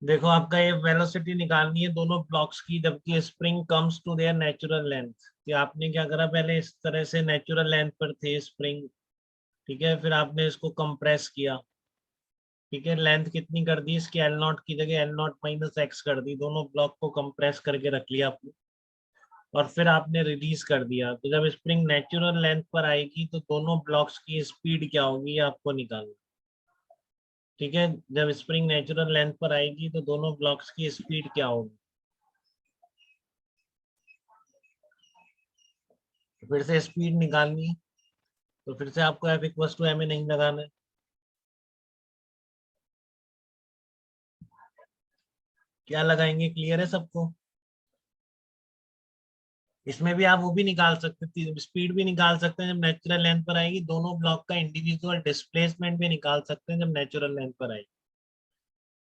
देखो आपका ये वेलोसिटी निकालनी है दोनों ब्लॉक्स की, जबकि spring comes to their natural length. कि आपने क्या करा, पहले इस तरह से नेचुरल लेंथ पर थे स्प्रिंग, ठीक है, फिर आपने इसको कंप्रेस किया, ठीक है, लेंथ कितनी कर दी इसकी, एल नॉट की जगह एल नॉट माइनस एक्स कर दी, दोनों ब्लॉक को कंप्रेस करके रख लिया आपने, और फिर आपने रिलीज कर दिया। तो जब स्प्रिंग नेचुरल लेंथ पर आएगी तो दोनों ब्लॉक्स की स्पीड क्या होगी ये आपको निकालना, ठीक है। जब स्प्रिंग नेचुरल लेंथ पर आएगी तो दोनों ब्लॉक्स की स्पीड क्या होगी, फिर से स्पीड निकालनी है, तो फिर से आपको F equal to M A नहीं लगाना है। क्या लगाएंगे, क्लियर है सबको? इसमें भी आप वो भी निकाल सकते थे, स्पीड भी निकाल सकते हैं जब नेचुरल लेंथ पर आएगी, दोनों ब्लॉक का इंडिविजुअल डिस्प्लेसमेंट भी निकाल सकते हैं जब नेचुरल लेंथ पर आएगी,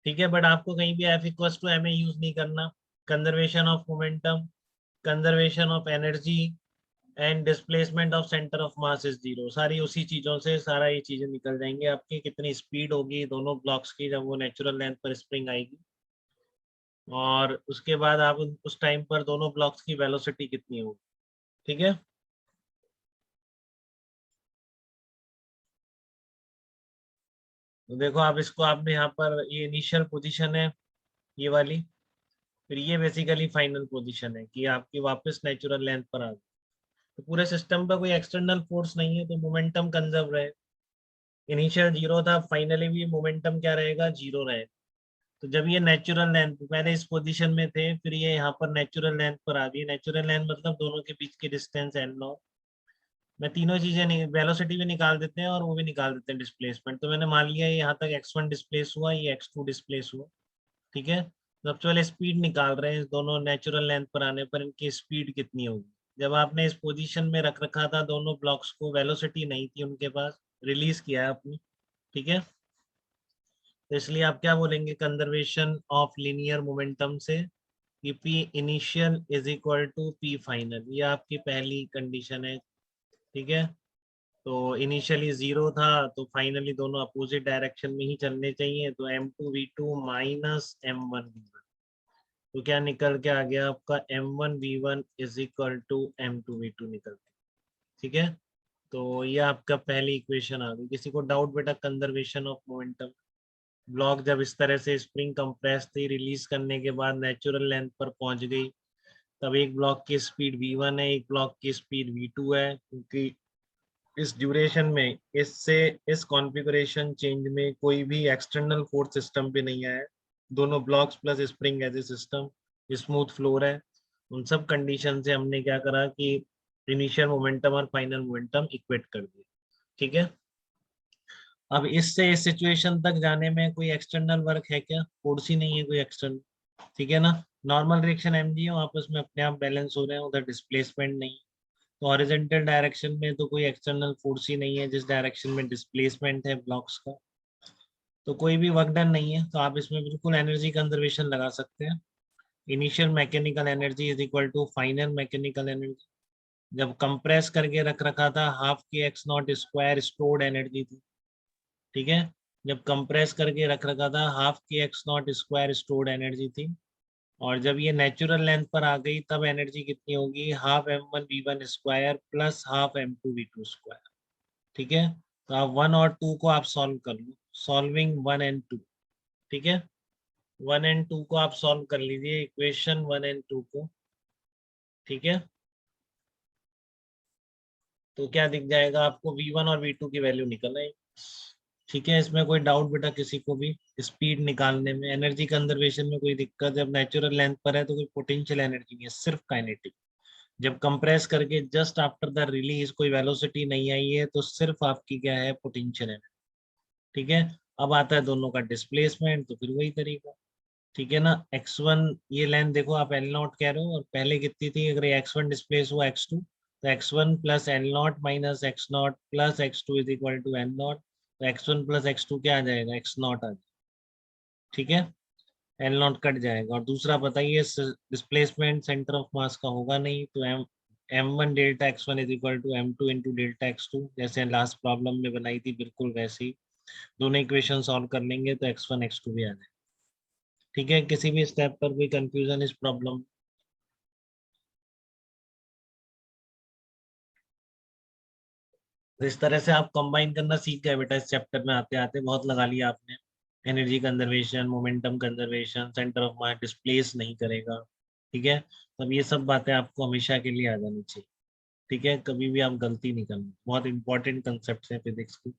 ठीक है। बट आपको कहीं भी F equal to M A use नहीं करना। Conservation of momentum, conservation of energy and displacement of centre of mass is zero, सारी उसी चीजों से सारा ये चीजें निकल जाएंगी आपकी, कितनी स्पीड होगी दोनों ब्लॉक्स की जब वो नेचुरल लेंथ पर स्प्रिंग आएगी, और उसके बाद आप उस टाइम पर दोनों ब्लॉक्स की वेलोसिटी कितनी होगी, ठीक है। तो देखो आप इसको, आपने यहाँ पर ये इनिशियल पोजीशन है ये वाली, फिर ये बेसिकली फाइनल पोजीशन है कि आपकी वापस नेचुरल लेंथ पर आ गई। तो पूरे सिस्टम पर कोई एक्सटर्नल फोर्स नहीं है तो मोमेंटम कंजर्व रहे। इनिशियल जीरो था, फाइनली भी मोमेंटम क्या रहेगा, जीरो रहेगा। तो जब ये नेचुरल लेंथ, पहले इस पोजीशन में थे, फिर ये यहाँ पर नेचुरल लेंथ पर आ गई। नेचुरल लेंथ मतलब दोनों के बीच की डिस्टेंस एल नॉट। मैं तीनों चीजें, वेलोसिटी भी निकाल देते हैं और वो भी निकाल देते हैं डिस्प्लेसमेंट। तो मैंने मान लिया ये यहाँ तक x1 डिस्प्लेस हुआ, ये x2 डिस्प्लेस हुआ, ठीक है। सबसे पहले स्पीड निकाल रहे हैं, दोनों नेचुरल लेंथ पर आने पर इनकी स्पीड कितनी होगी। जब आपने इस पोजीशन में रख रखा था दोनों ब्लॉक्स को, वेलोसिटी नहीं थी उनके पास, रिलीज किया है आपने, ठीक है। तो इसलिए आप क्या बोलेंगे कंजर्वेशन ऑफ लीनियर मोमेंटम से, कि P initial is equal to P final, ये आपकी पहली कंडीशन है, ठीक है। तो इनिशियली जीरो था, तो फाइनली दोनों अपोजिट डायरेक्शन में ही चलने चाहिए, तो m2v2 माइनस m1v1, तो क्या निकल के आ गया आपका m1v1 is equal to m2v2 निकल के, ठीक है। तो ये आपका पहली इक्वेशन आ गई। किसी को डाउट बेटा कंजर्वेशन ऑफ मोमेंटम? ब्लॉक जब इस तरह से स्प्रिंग कंप्रेस थी, रिलीज करने के बाद नेचुरल लेंथ पर पहुंच गई, तब एक ब्लॉक की स्पीड v1 है, एक ब्लॉक की स्पीड v2 है, क्योंकि इस ड्यूरेशन में, इससे इस कॉन्फ़िगरेशन चेंज में कोई भी एक्सटर्नल फोर्स सिस्टम पे नहीं आया है। दोनों blocks plus spring as a system smooth floor है। उन सब कंडीशन से हमने क्या करा कि इनिशियल मोमेंटम और फाइनल मोमेंटम इक्वेट कर दिया, ठीक है। अब इससे इस सिचुएशन तक जाने में कोई एक्सटर्नल वर्क है क्या, फोर्स ही नहीं है कोई एक्सटर्नल, ठीक है ना। नॉर्मल रिएक्शन एमजी है, आपस में अपने आप बैलेंस हो रहे हैं, उधर डिस्प्लेसमेंट नहीं है। तो हॉरिजॉन्टल डायरेक्शन में तो कोई एक्सटर्नल फोर्स ही नहीं है, जिस डायरेक्शन में डिस्प्लेसमेंट है ब्लॉक्स का, तो कोई भी वर्क डन नहीं है। तो आप इसमें बिल्कुल एनर्जी कंजर्वेशन लगा सकते हैं। Initial mechanical energy is equal to final mechanical energy. जब कंप्रेस करके रख रखा था, हाफ की x not square stored energy थी, ठीक है। जब कंप्रेस करके रख रखा था, हाफ की x not square stored energy थी, और जब ये नेचुरल लेंथ पर आ गई तब एनर्जी कितनी होगी, half m1v1 square plus half m2v2 square, ठीक है। तो आप वन और टू को आप सॉल्व कर लो, सॉल्विंग वन एंड टू, ठीक है। वन एंड टू को आप सॉल्व कर लीजिए, इक्वेशन वन एंड टू को, ठीक है। तो क्या दिख जाएगा आपको, v1 और v2 की वैल्यू निकल आएगी, ठीक है। इसमें कोई डाउट बेटा किसी को भी? स्पीड निकालने में, एनर्जी कंजर्वेशन में कोई दिक्कत? जब नेचुरल लेंथ पर है तो कोई पोटेंशियल एनर्जी नहीं है, सिर्फ काइनेटिक। जब कंप्रेस करके जस्ट आफ्टर द रिलीज कोई वेलोसिटी नहीं आई है, तो सिर्फ आपकी क्या है, पोटेंशियल एनर्जी, ठीक है। अब आता है दोनों का डिस्प्लेसमेंट, तो फिर वही तरीका, ठीक है ना। x1, ये लेंथ देखो आप एल नॉट कह रहे हो, और पहले कितनी थी, अगर x1 डिस्प्लेस हुआ x2, तो x1 plus L not minus x not plus x2 is equal to L not, तो x1 प्लस x2 क्या आ जाएगा, x नॉट आ जाएगा, ठीक है। एल नॉट कट जाएगा। और दूसरा बताइए, डिस्प्लेसमेंट सेंटर ऑफ मास का होगा नहीं, तो m1 delta x1 is equal to m2 into delta x2, जैसे लास्ट प्रॉब्लम में बनाई थी बिल्कुल वैसे ही। दोनों इक्वेशन सॉल्व कर लेंगे तो x1 x2 भी आ जाएगा, ठीक है, किसी भी स्टेप पर कोई कंफ्यूजन इस प्रॉब्लम? तो इस तरह से आप कंबाइन करना सीख गए बेटा, इस चैप्टर में आते आते बहुत लगा लिया आपने। Energy conservation, momentum conservation, centre of mass displace नहीं करेगा। ठीक है, तब ये सब बातें आपको हमेशा के लिए आ जानी चाहिए। ठीक है, कभी भी आप गलती नहीं करना, बहुत इंपॉर्टेंट कंसेप्ट है फिजिक्स की।